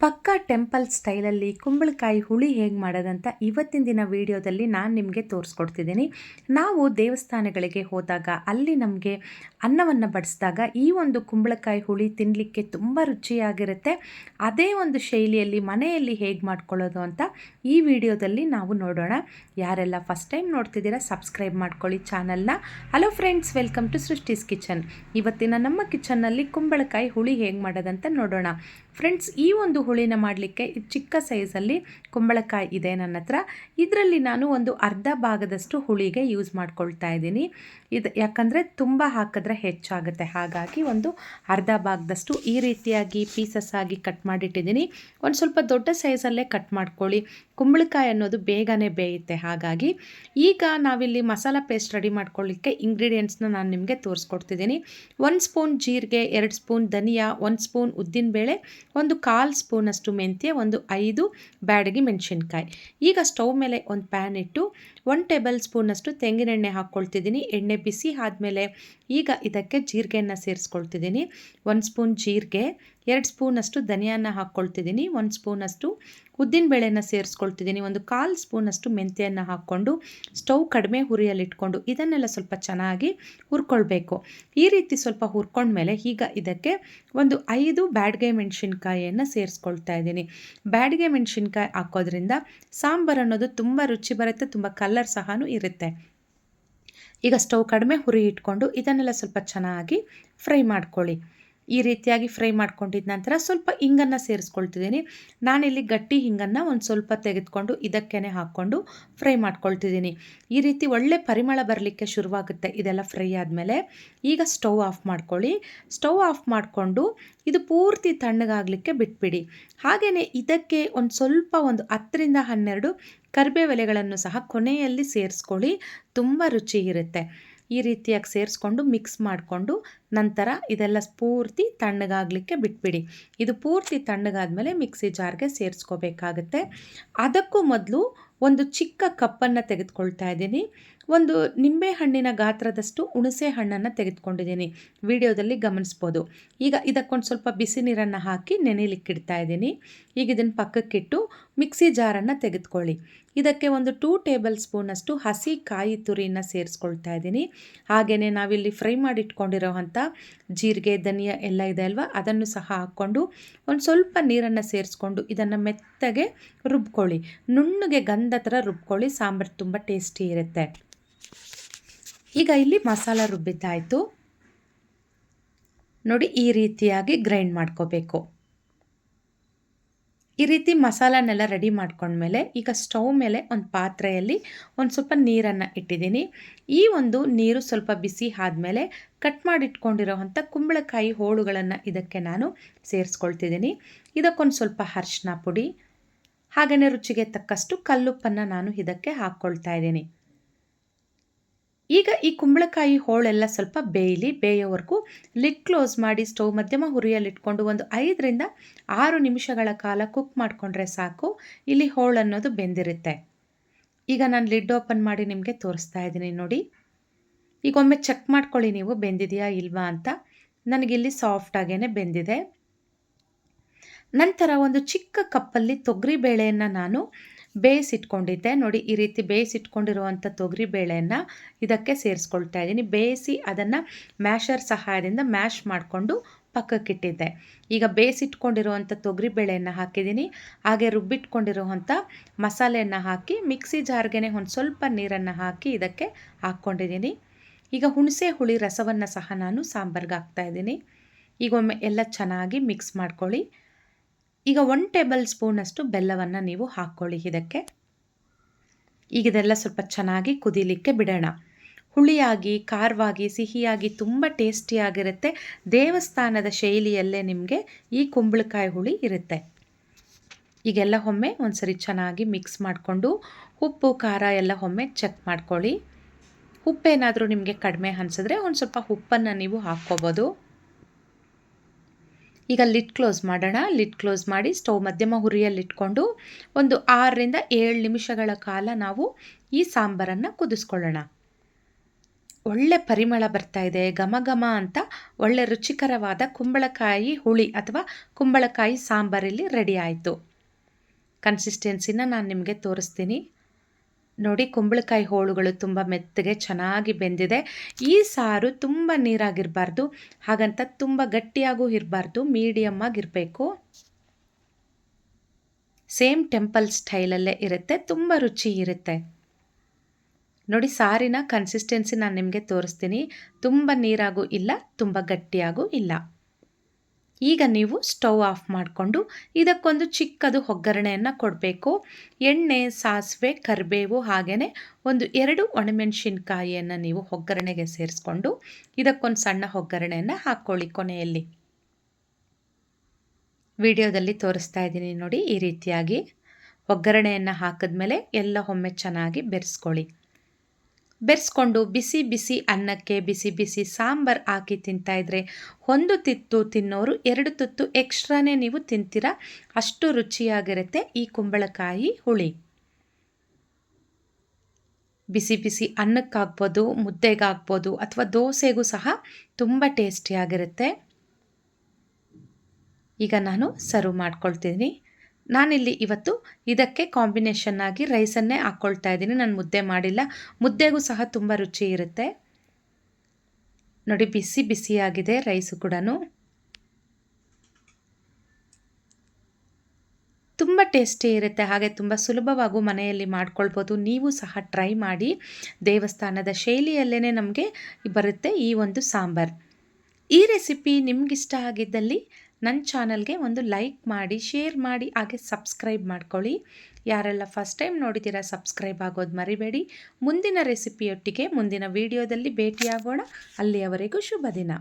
ಪಕ್ಕಾ ಟೆಂಪಲ್ ಸ್ಟೈಲಲ್ಲಿ ಕುಂಬಳಕಾಯಿ ಹುಳಿ ಹೇಗೆ ಮಾಡೋದಂತ ಇವತ್ತಿನ ದಿನ ವಿಡಿಯೋದಲ್ಲಿ ನಾನು ನಿಮಗೆ ತೋರಿಸ್ಕೊಡ್ತಿದ್ದೀನಿ. ನಾವು ದೇವಸ್ಥಾನಗಳಿಗೆ ಹೋದಾಗ ಅಲ್ಲಿ ನಮಗೆ ಅನ್ನವನ್ನು ಬಡಿಸಿದಾಗ ಈ ಒಂದು ಕುಂಬಳಕಾಯಿ ಹುಳಿ ತಿನ್ನಲಿಕ್ಕೆ ತುಂಬ ರುಚಿಯಾಗಿರುತ್ತೆ. ಅದೇ ಒಂದು ಶೈಲಿಯಲ್ಲಿ ಮನೆಯಲ್ಲಿ ಹೇಗೆ ಮಾಡ್ಕೊಳ್ಳೋದು ಅಂತ ಈ ವಿಡಿಯೋದಲ್ಲಿ ನಾವು ನೋಡೋಣ. ಯಾರೆಲ್ಲ ಫಸ್ಟ್ ಟೈಮ್ ನೋಡ್ತಿದ್ದೀರಾ ಸಬ್ಸ್ಕ್ರೈಬ್ ಮಾಡ್ಕೊಳ್ಳಿ ಚಾನಲ್ನ. Hello friends, welcome to Srishti's kitchen. ಇವತ್ತಿನ ನಮ್ಮ ಕಿಚನ್ನಲ್ಲಿ ಕುಂಬಳಕಾಯಿ ಹುಳಿ ಹೇಗೆ ಮಾಡೋದಂತ ನೋಡೋಣ. ಫ್ರೆಂಡ್ಸ್, ಈ ಒಂದು ಹುಳಿನ ಮಾಡಲಿಕ್ಕೆ ಚಿಕ್ಕ ಸೈಜಲ್ಲಿ ಕುಂಬಳಕಾಯಿ ಇದೆ ನನ್ನ ಹತ್ರ. ಇದರಲ್ಲಿ ನಾನು ಒಂದು ಅರ್ಧ ಭಾಗದಷ್ಟು ಹುಳಿಗೆ ಯೂಸ್ ಮಾಡ್ಕೊಳ್ತಾ ಇದ್ದೀನಿ. ಇದು ಯಾಕಂದರೆ ತುಂಬ ಹಾಕಿದ್ರೆ ಹೆಚ್ಚಾಗುತ್ತೆ, ಹಾಗಾಗಿ ಒಂದು ಅರ್ಧ ಭಾಗದಷ್ಟು ಈ ರೀತಿಯಾಗಿ ಪೀಸಸ್ ಆಗಿ ಕಟ್ ಮಾಡಿಟ್ಟಿದ್ದೀನಿ. ಒಂದು ಸ್ವಲ್ಪ ದೊಡ್ಡ ಸೈಜಲ್ಲೇ ಕಟ್ ಮಾಡ್ಕೊಳ್ಳಿ, ಕುಂಬಳಕಾಯಿ ಅನ್ನೋದು ಬೇಗನೆ ಬೇಯುತ್ತೆ. ಹಾಗಾಗಿ ಈಗ ನಾವಿಲ್ಲಿ ಮಸಾಲ ಪೇಸ್ಟ್ ರೆಡಿ ಮಾಡ್ಕೊಳ್ಳಿಕ್ಕೆ ಇಂಗ್ರೀಡಿಯೆಂಟ್ಸ್ನ ನಾನು ನಿಮಗೆ ತೋರಿಸ್ಕೊಡ್ತಿದ್ದೀನಿ. 1 ಸ್ಪೂನ್ ಜೀರಿಗೆ, 2 ಸ್ಪೂನ್ ಧನಿಯಾ, 1 ಸ್ಪೂನ್ ಉದ್ದಿನಬೇಳೆ, ಒಂದು 1/4 ಸ್ಪೂನಷ್ಟು ಮೆಂತ್ಯ, ಒಂದು 5 ಬ್ಯಾಡಗಿ ಮೆಣಸಿನ್ಕಾಯಿ. ಈಗ ಸ್ಟವ್ ಮೇಲೆ ಒಂದು ಪ್ಯಾನ್ ಇಟ್ಟು 1 ಟೇಬಲ್ ಸ್ಪೂನಷ್ಟು ತೆಂಗಿನೆಣ್ಣೆ ಹಾಕ್ಕೊಳ್ತಿದ್ದೀನಿ. ಎಣ್ಣೆ ಬಿಸಿ ಆದಮೇಲೆ ಈಗ ಇದಕ್ಕೆ ಜೀರಿಗೆಯನ್ನು ಸೇರಿಸ್ಕೊಳ್ತಿದ್ದೀನಿ. 1 ಸ್ಪೂನ್ ಜೀರಿಗೆ, 2 ಸ್ಪೂನಷ್ಟು ಧನಿಯಾನ ಹಾಕ್ಕೊಳ್ತಿದ್ದೀನಿ, 1 ಸ್ಪೂನಷ್ಟು ಉದ್ದಿನಬೇಳೆನ ಸೇರಿಸ್ಕೊಳ್ತಿದ್ದೀನಿ, ಒಂದು 1/4 ಸ್ಪೂನಷ್ಟು ಮೆಂತ್ಯವನ್ನು ಹಾಕ್ಕೊಂಡು ಸ್ಟವ್ ಕಡಿಮೆ ಹುರಿಯಲ್ಲಿಟ್ಕೊಂಡು ಇದನ್ನೆಲ್ಲ ಸ್ವಲ್ಪ ಚೆನ್ನಾಗಿ ಹುರ್ಕೊಳ್ಬೇಕು. ಈ ರೀತಿ ಸ್ವಲ್ಪ ಹುರ್ಕೊಂಡ್ಮೇಲೆ ಈಗ ಇದಕ್ಕೆ ಒಂದು 5 ಬ್ಯಾಡಗಿ ಮೆಣಸಿನ್ಕಾಯಿಯನ್ನು ಸೇರಿಸ್ಕೊಳ್ತಾ ಇದ್ದೀನಿ. ಬ್ಯಾಡಗಿ ಮೆಣಸಿನ್ಕಾಯಿ ಹಾಕೋದ್ರಿಂದ ಸಾಂಬಾರು ಅನ್ನೋದು ತುಂಬ ರುಚಿ ಬರುತ್ತೆ, ತುಂಬ ಕಲರ್ ಸಹ ಇರುತ್ತೆ. ಈಗ ಸ್ಟವ್ ಕಡಿಮೆ ಹುರಿ ಇಟ್ಕೊಂಡು ಇದನ್ನೆಲ್ಲ ಸ್ವಲ್ಪ ಚೆನ್ನಾಗಿ ಫ್ರೈ ಮಾಡ್ಕೊಳ್ಳಿ. ಈ ರೀತಿಯಾಗಿ ಫ್ರೈ ಮಾಡ್ಕೊಂಡಿದ್ದ ನಂತರ ಸ್ವಲ್ಪ ಹಿಂಗನ್ನು ಸೇರಿಸ್ಕೊಳ್ತಿದ್ದೀನಿ. ನಾನಿಲ್ಲಿ ಗಟ್ಟಿ ಹಿಂಗನ್ನು ಒಂದು ಸ್ವಲ್ಪ ತೆಗೆದುಕೊಂಡು ಇದಕ್ಕೇ ಹಾಕ್ಕೊಂಡು ಫ್ರೈ ಮಾಡ್ಕೊಳ್ತಿದ್ದೀನಿ. ಈ ರೀತಿ ಒಳ್ಳೆ ಪರಿಮಳ ಬರಲಿಕ್ಕೆ ಶುರುವಾಗುತ್ತೆ ಇದೆಲ್ಲ ಫ್ರೈ ಆದಮೇಲೆ. ಈಗ ಸ್ಟವ್ ಆಫ್ ಮಾಡ್ಕೊಳ್ಳಿ. ಸ್ಟವ್ ಆಫ್ ಮಾಡಿಕೊಂಡು ಇದು ಪೂರ್ತಿ ತಣ್ಣಗಾಗಲಿಕ್ಕೆ ಬಿಟ್ಬಿಡಿ. ಹಾಗೆಯೇ ಇದಕ್ಕೆ ಒಂದು ಸ್ವಲ್ಪ ಒಂದು 10 ರಿಂದ 12 ಕರಿಬೇವು ಎಲೆಗಳನ್ನು ಸಹ ಕೊನೆಯಲ್ಲಿ ಸೇರಿಸ್ಕೊಳ್ಳಿ, ತುಂಬ ರುಚಿ ಇರುತ್ತೆ. ಈ ರೀತಿಯಾಗಿ ಸೇರಿಸ್ಕೊಂಡು ಮಿಕ್ಸ್ ಮಾಡಿಕೊಂಡು ನಂತರ ಇದೆಲ್ಲ ಪೂರ್ತಿ ತಣ್ಣಗಾಗಲಿಕ್ಕೆ ಬಿಟ್ಬಿಡಿ. ಇದು ಪೂರ್ತಿ ತಣ್ಣಗಾದ್ಮೇಲೆ ಮಿಕ್ಸಿ ಜಾರ್ಗೆ ಸೇರಿಸ್ಕೋಬೇಕಾಗತ್ತೆ. ಅದಕ್ಕೂ ಮೊದಲು ಒಂದು ಚಿಕ್ಕ ಕಪ್ಪನ್ನು ತೆಗೆದುಕೊಳ್ತಾ ಇದ್ದೀನಿ. ಒಂದು ನಿಂಬೆಹಣ್ಣಿನ ಗಾತ್ರದಷ್ಟು ಹುಣಸೆ ಹಣ್ಣನ್ನು ತೆಗೆದುಕೊಂಡಿದ್ದೀನಿ, ವಿಡಿಯೋದಲ್ಲಿ ಗಮನಿಸ್ಬೋದು. ಈಗ ಇದಕ್ಕೊಂದು ಸ್ವಲ್ಪ ಬಿಸಿ ನೀರನ್ನು ಹಾಕಿ ನೆನೆಲಿಕ್ಕಿಡ್ತಾ ಇದ್ದೀನಿ. ಈಗ ಇದನ್ನು ಪಕ್ಕಕ್ಕಿಟ್ಟು ಮಿಕ್ಸಿ ಜಾರನ್ನು ತೆಗೆದುಕೊಳ್ಳಿ. ಇದಕ್ಕೆ ಒಂದು 2 ಟೇಬಲ್ ಸ್ಪೂನಷ್ಟು ಹಸಿ ಕಾಯಿ ತುರಿಯನ್ನು ಸೇರಿಸ್ಕೊಳ್ತಾ ಇದ್ದೀನಿ. ಹಾಗೆಯೇ ನಾವಿಲ್ಲಿ ಫ್ರೈ ಮಾಡಿಟ್ಕೊಂಡಿರೋವಂಥ ಜೀರಿಗೆ, ಧನಿಯಾ ಎಲ್ಲ ಇದೆ ಅಲ್ವಾ, ಅದನ್ನು ಸಹ ಹಾಕ್ಕೊಂಡು ಒಂದು ಸ್ವಲ್ಪ ನೀರನ್ನು ಸೇರಿಸ್ಕೊಂಡು ಇದನ್ನು ಮೆತ್ತಗೆ ರುಬ್ಕೊಳ್ಳಿ. ನುಣ್ಣಗೆ ಗಂಧ ಥರ ರುಬ್ಕೊಳ್ಳಿ, ಸಾಂಬಾರು ತುಂಬ ಟೇಸ್ಟಿ ಇರುತ್ತೆ. ಈಗ ಇಲ್ಲಿ ಮಸಾಲ ರುಬ್ಬಿದ್ದಾಯಿತು ನೋಡಿ, ಈ ರೀತಿಯಾಗಿ ಗ್ರೈಂಡ್ ಮಾಡ್ಕೋಬೇಕು. ಈ ರೀತಿ ಮಸಾಲನೆಲ್ಲ ರೆಡಿ ಮಾಡ್ಕೊಂಡ್ಮೇಲೆ ಈಗ ಸ್ಟವ್ ಮೇಲೆ ಒಂದು ಪಾತ್ರೆಯಲ್ಲಿ ಒಂದು ಸ್ವಲ್ಪ ನೀರನ್ನು ಇಟ್ಟಿದ್ದೀನಿ. ಈ ಒಂದು ನೀರು ಸ್ವಲ್ಪ ಬಿಸಿ ಆದಮೇಲೆ ಕಟ್ ಮಾಡಿಟ್ಕೊಂಡಿರೋವಂಥ ಕುಂಬಳಕಾಯಿ ಹೋಳುಗಳನ್ನು ಇದಕ್ಕೆ ನಾನು ಸೇರಿಸ್ಕೊಳ್ತಿದ್ದೀನಿ. ಇದಕ್ಕೊಂದು ಸ್ವಲ್ಪ ಅರಿಶಿನ ಪುಡಿ, ಹಾಗೆಯೇ ರುಚಿಗೆ ತಕ್ಕಷ್ಟು ಕಲ್ಲುಪ್ಪನ್ನು ನಾನು ಇದಕ್ಕೆ ಹಾಕ್ಕೊಳ್ತಾ ಇದ್ದೀನಿ. ಈಗ ಈ ಕುಂಬಳಕಾಯಿ ಹೋಳೆಲ್ಲ ಸ್ವಲ್ಪ ಬೇಯೋವರೆಗೂ ಲಿಡ್ ಕ್ಲೋಸ್ ಮಾಡಿ ಸ್ಟವ್ ಮಧ್ಯಮ ಹುರಿಯಲ್ಲಿಟ್ಕೊಂಡು ಒಂದು 5 ರಿಂದ 6 ನಿಮಿಷಗಳ ಕಾಲ ಕುಕ್ ಮಾಡಿಕೊಂಡ್ರೆ ಸಾಕು. ಇಲ್ಲಿ ಹೋಳು ಅನ್ನೋದು ಬೆಂದಿರುತ್ತೆ. ಈಗ ನಾನು ಲಿಡ್ ಓಪನ್ ಮಾಡಿ ನಿಮಗೆ ತೋರಿಸ್ತಾ ಇದ್ದೀನಿ ನೋಡಿ. ಈಗ ಒಮ್ಮೆ ಚೆಕ್ ಮಾಡ್ಕೊಳ್ಳಿ ನೀವು ಬೆಂದಿದೆಯಾ ಇಲ್ವಾ ಅಂತ. ನನಗಿಲ್ಲಿ ಸಾಫ್ಟಾಗೇ ಬೆಂದಿದೆ. ನಂತರ ಒಂದು ಚಿಕ್ಕ ಕಪ್ಪಲ್ಲಿ ತೊಗರಿ ಬೇಳೆಯನ್ನು ನಾನು ಬೇಯಿಸಿಟ್ಕೊಂಡಿದ್ದೆ ನೋಡಿ. ಈ ರೀತಿ ಬೇಯಿಸಿಟ್ಕೊಂಡಿರುವಂಥ ತೊಗರಿ ಬೇಳೆಯನ್ನು ಇದಕ್ಕೆ ಸೇರಿಸ್ಕೊಳ್ತಾ ಇದ್ದೀನಿ. ಬೇಯಿಸಿ ಅದನ್ನು ಮ್ಯಾಶರ್ ಸಹಾಯದಿಂದ ಮ್ಯಾಶ್ ಮಾಡಿಕೊಂಡು ಪಕ್ಕಕ್ಕಿಟ್ಟಿದ್ದೆ. ಈಗ ಬೇಯಿಸಿಟ್ಕೊಂಡಿರುವಂಥ ತೊಗರಿ ಬೇಳೆಯನ್ನು ಹಾಕಿದ್ದೀನಿ. ಹಾಗೆ ರುಬ್ಬಿಟ್ಕೊಂಡಿರುವಂಥ ಮಸಾಲೆಯನ್ನು ಹಾಕಿ ಮಿಕ್ಸಿ ಜಾರ್ಗೆ ಒಂದು ಸ್ವಲ್ಪ ನೀರನ್ನು ಹಾಕಿ ಇದಕ್ಕೆ ಹಾಕ್ಕೊಂಡಿದ್ದೀನಿ. ಈಗ ಹುಣಸೆ ಹುಳಿ ರಸವನ್ನು ಸಹ ನಾನು ಸಾಂಬಾರ್ಗೆ ಹಾಕ್ತಾಯಿದ್ದೀನಿ. ಈಗ ಒಮ್ಮೆ ಎಲ್ಲ ಚೆನ್ನಾಗಿ ಮಿಕ್ಸ್ ಮಾಡ್ಕೊಳ್ಳಿ. ಈಗ 1 ಟೇಬಲ್ ಸ್ಪೂನಷ್ಟು ಬೆಲ್ಲವನ್ನು ನೀವು ಹಾಕ್ಕೊಳ್ಳಿ ಇದಕ್ಕೆ. ಈಗ ಇದೆಲ್ಲ ಸ್ವಲ್ಪ ಚೆನ್ನಾಗಿ ಕುದೀಲಿಕ್ಕೆ ಬಿಡೋಣ. ಹುಳಿಯಾಗಿ, ಖಾರವಾಗಿ, ಸಿಹಿಯಾಗಿ ತುಂಬ ಟೇಸ್ಟಿಯಾಗಿರುತ್ತೆ. ದೇವಸ್ಥಾನದ ಶೈಲಿಯಲ್ಲೇ ನಿಮಗೆ ಈ ಕುಂಬಳಕಾಯಿ ಹುಳಿ ಇರುತ್ತೆ. ಈಗೆಲ್ಲ ಒಮ್ಮೆ ಒಂದ್ಸರಿ ಚೆನ್ನಾಗಿ ಮಿಕ್ಸ್ ಮಾಡಿಕೊಂಡು ಉಪ್ಪು ಖಾರ ಎಲ್ಲ ಒಮ್ಮೆ ಚೆಕ್ ಮಾಡ್ಕೊಳ್ಳಿ. ಉಪ್ಪೇನಾದರೂ ನಿಮಗೆ ಕಡಿಮೆ ಅನಿಸಿದ್ರೆ ಒಂದು ಸ್ವಲ್ಪ ಉಪ್ಪನ್ನು ನೀವು ಹಾಕ್ಕೋಬೋದು. ಈಗ ಲಿಡ್ ಕ್ಲೋಸ್ ಮಾಡೋಣ. ಲಿಡ್ ಕ್ಲೋಸ್ ಮಾಡಿ ಸ್ಟವ್ ಮಧ್ಯಮ ಹುರಿಯಲ್ಲಿಟ್ಕೊಂಡು ಒಂದು 6 ರಿಂದ 7 ನಿಮಿಷಗಳ ಕಾಲ ನಾವು ಈ ಸಾಂಬಾರನ್ನು ಕುದಿಸ್ಕೊಳ್ಳೋಣ. ಒಳ್ಳೆ ಪರಿಮಳ ಬರ್ತಾ ಇದೆ, ಘಮ ಘಮ ಅಂತ ಒಳ್ಳೆ ರುಚಿಕರವಾದ ಕುಂಬಳಕಾಯಿ ಹುಳಿ ಅಥವಾ ಕುಂಬಳಕಾಯಿ ಸಾಂಬಾರಿಲ್ಲಿ ರೆಡಿ ಆಯಿತು. ಕನ್ಸಿಸ್ಟೆನ್ಸಿನ ನಾನು ನಿಮಗೆ ತೋರಿಸ್ತೀನಿ ನೋಡಿ. ಕುಂಬಳಕಾಯಿ ಹೋಳುಗಳು ತುಂಬ ಮೆತ್ತಗೆ ಚೆನ್ನಾಗಿ ಬೆಂದಿದೆ. ಈ ಸಾರು ತುಂಬ ನೀರಾಗಿರಬಾರ್ದು, ಹಾಗಂತ ತುಂಬ ಗಟ್ಟಿಯಾಗೂ ಇರಬಾರ್ದು, ಮೀಡಿಯಮ್ ಆಗಿರಬೇಕು. ಸೇಮ್ ಟೆಂಪಲ್ ಸ್ಟೈಲಲ್ಲೇ ಇರುತ್ತೆ, ತುಂಬ ರುಚಿ ಇರುತ್ತೆ ನೋಡಿ. ಸಾರಿನ ಕನ್ಸಿಸ್ಟೆನ್ಸಿ ನಾನು ನಿಮಗೆ ತೋರಿಸ್ತೀನಿ. ತುಂಬ ನೀರಾಗೂ ಇಲ್ಲ, ತುಂಬ ಗಟ್ಟಿಯಾಗೂ ಇಲ್ಲ. ಈಗ ನೀವು ಸ್ಟವ್ ಆಫ್ ಮಾಡಿಕೊಂಡು ಇದಕ್ಕೊಂದು ಚಿಕ್ಕದು ಒಗ್ಗರಣೆಯನ್ನು ಕೊಡಬೇಕು. ಎಣ್ಣೆ, ಸಾಸಿವೆ, ಕರಿಬೇವು ಹಾಗೆಯೇ ಒಂದು 2 ಒಣಮೆಣಸಿನ್ಕಾಯಿಯನ್ನು ನೀವು ಒಗ್ಗರಣೆಗೆ ಸೇರಿಸ್ಕೊಂಡು ಇದಕ್ಕೊಂದು ಸಣ್ಣ ಒಗ್ಗರಣೆಯನ್ನು ಹಾಕ್ಕೊಳ್ಳಿ. ಕೊನೆಯಲ್ಲಿ ವಿಡಿಯೋದಲ್ಲಿ ತೋರಿಸ್ತಾ ಇದ್ದೀನಿ ನೋಡಿ. ಈ ರೀತಿಯಾಗಿ ಒಗ್ಗರಣೆಯನ್ನು ಹಾಕಿದ್ಮೇಲೆ ಎಲ್ಲ ಒಮ್ಮೆ ಚೆನ್ನಾಗಿ ಬೆರೆಸ್ಕೊಂಡು ಬಿಸಿ ಬಿಸಿ ಅನ್ನಕ್ಕೆ ಬಿಸಿ ಬಿಸಿ ಸಾಂಬಾರು ಹಾಕಿ ತಿಂತಾಯಿದ್ರೆ ಒಂದು ತುತ್ತು ತಿನ್ನೋರು 2 ತುತ್ತು ಎಕ್ಸ್ಟ್ರಾನೇ ನೀವು ತಿಂತೀರಾ, ಅಷ್ಟು ರುಚಿಯಾಗಿರುತ್ತೆ ಈ ಕುಂಬಳಕಾಯಿ ಹುಳಿ. ಬಿಸಿ ಬಿಸಿ ಅನ್ನಕ್ಕಾಗ್ಬೋದು, ಮುದ್ದೆಗಾಗ್ಬೋದು ಅಥವಾ ದೋಸೆಗೂ ಸಹ ತುಂಬ ಟೇಸ್ಟಿಯಾಗಿರುತ್ತೆ. ಈಗ ನಾನು ಸರ್ವ್ ಮಾಡ್ಕೊಳ್ತೀನಿ. ನಾನಿಲ್ಲಿ ಇವತ್ತು ಇದಕ್ಕೆ ಕಾಂಬಿನೇಷನ್ ಆಗಿ ರೈಸನ್ನೇ ಹಾಕ್ಕೊಳ್ತಾ ಇದ್ದೀನಿ. ನಾನು ಮುದ್ದೆ ಮಾಡಿಲ್ಲ, ಮುದ್ದೆಗೂ ಸಹ ತುಂಬ ರುಚಿ ಇರುತ್ತೆ ನೋಡಿ. ಬಿಸಿ ಬಿಸಿಯಾಗಿದೆ ರೈಸು ಕೂಡ, ತುಂಬ ಟೇಸ್ಟಿ ಇರುತ್ತೆ. ಹಾಗೆ ತುಂಬ ಸುಲಭವಾಗೂ ಮನೆಯಲ್ಲಿ ಮಾಡ್ಕೊಳ್ಬೋದು. ನೀವು ಸಹ ಟ್ರೈ ಮಾಡಿ. ದೇವಸ್ಥಾನದ ಶೈಲಿಯಲ್ಲೇ ನಮಗೆ ಬರುತ್ತೆ ಈ ಒಂದು ಸಾಂಬಾರು. ಈ ರೆಸಿಪಿ ನಿಮಗಿಷ್ಟ ಆಗಿದ್ದಲ್ಲಿ ನನ್ನ ಚಾನಲ್ಗೆ ಒಂದು ಲೈಕ್ ಮಾಡಿ, ಶೇರ್ ಮಾಡಿ, ಹಾಗೆ ಸಬ್ಸ್ಕ್ರೈಬ್ ಮಾಡ್ಕೊಳ್ಳಿ. ಯಾರೆಲ್ಲ ಫಸ್ಟ್ ಟೈಮ್ ನೋಡಿದ್ದೀರಾ ಸಬ್ಸ್ಕ್ರೈಬ್ ಆಗೋದು ಮರಿಬೇಡಿ. ಮುಂದಿನ ರೆಸಿಪಿಯೊಟ್ಟಿಗೆ ಮುಂದಿನ ವಿಡಿಯೋದಲ್ಲಿ ಭೇಟಿಯಾಗೋಣ. ಅಲ್ಲಿಯವರೆಗೂ ಶುಭ ದಿನ.